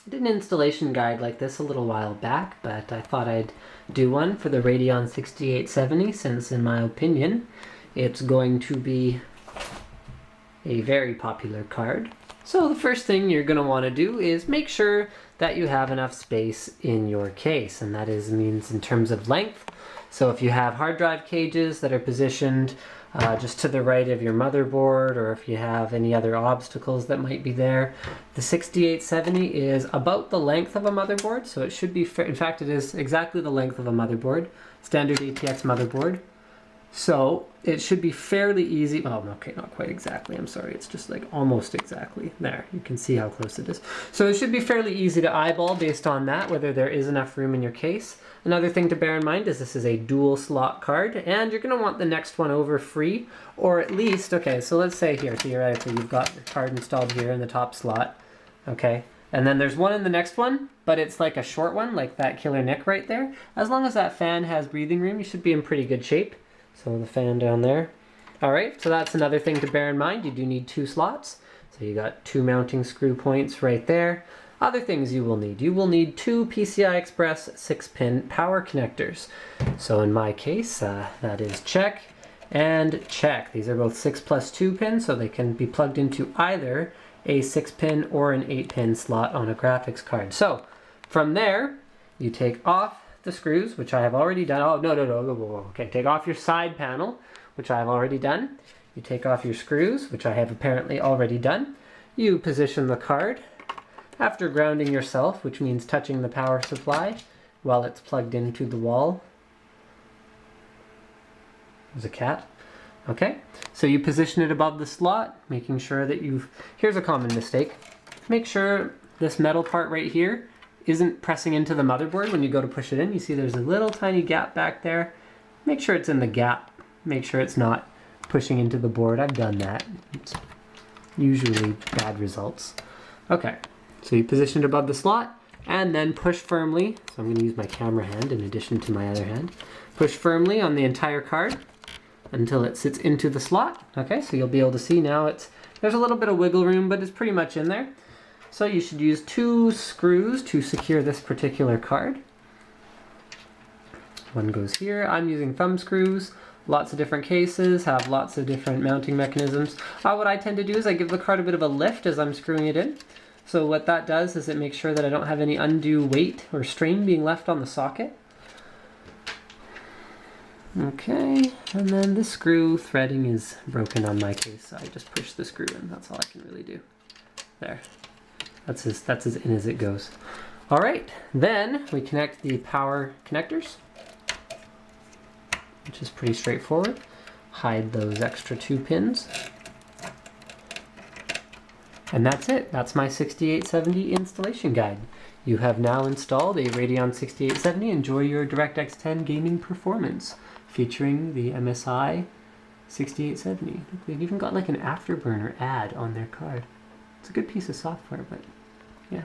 I did an installation guide like this a little while back, but I thought I'd do one for the Radeon 6870 since, in my opinion, it's going to be a very popular card. So the first thing you're going to want to do is make sure that you have enough space in your case, and that means in terms of length. So if you have hard drive cages that are positioned just to the right of your motherboard, or if you have any other obstacles that might be there, the 6870 is about the length of a motherboard, so it should be in fact it is exactly the length of a motherboard, standard ATX motherboard. So it should be fairly easy. Oh, okay, not quite exactly. I'm sorry. It's just like almost exactly. There, you can see how close it is. So it should be fairly easy to eyeball based on that, whether there is enough room in your case. Another thing to bear in mind is this is a dual slot card, and you're going to want the next one over free, or at least, okay, so let's say here, theoretically, you've got the card installed here in the top slot, okay? And then there's one in the next one, but it's like a short one, like that Killer Nick right there. As long as that fan has breathing room, you should be in pretty good shape. So the fan down there. All right, so that's another thing to bear in mind. You do need 2 slots. So you got 2 mounting screw points right there. Other things you will need 2 PCI Express 6-pin power connectors. So in my case, that is check and check. These are both 6+2 pins, so they can be plugged into either a 6-pin or an 8-pin slot on a graphics card. So from there, you take off the screws, which I have already done. Oh, no. Okay, take off your side panel, which I have already done. You take off your screws, which I have apparently already done. You position the card after grounding yourself, which means touching the power supply while it's plugged into the wall. There's a cat. Okay, so you position it above the slot, making sure that here's a common mistake. Make sure this metal part right here isn't pressing into the motherboard when you go to push it in. You see there's a little tiny gap back there. Make sure it's in the gap. Make sure it's not pushing into the board. I've done that. It's usually bad results. Okay, so you position it above the slot and then push firmly. So I'm going to use my camera hand in addition to my other hand. Push firmly on the entire card until it sits into the slot. Okay, so you'll be able to see now there's a little bit of wiggle room, but it's pretty much in there. So you should use 2 screws to secure this particular card. One goes here. I'm using thumb screws. Lots of different cases have lots of different mounting mechanisms. What I tend to do is I give the card a bit of a lift as I'm screwing it in. So what that does is it makes sure that I don't have any undue weight or strain being left on the socket. Okay, and then the screw threading is broken on my case, so I just push the screw in. That's all I can really do. There. That's as in as it goes. All right, then we connect the power connectors, which is pretty straightforward. Hide those extra 2 pins. And that's it. That's my 6870 installation guide. You have now installed a Radeon 6870. Enjoy your DirectX 10 gaming performance, featuring the MSI 6870. They've even got like an Afterburner ad on their card. It's a good piece of software, but yeah.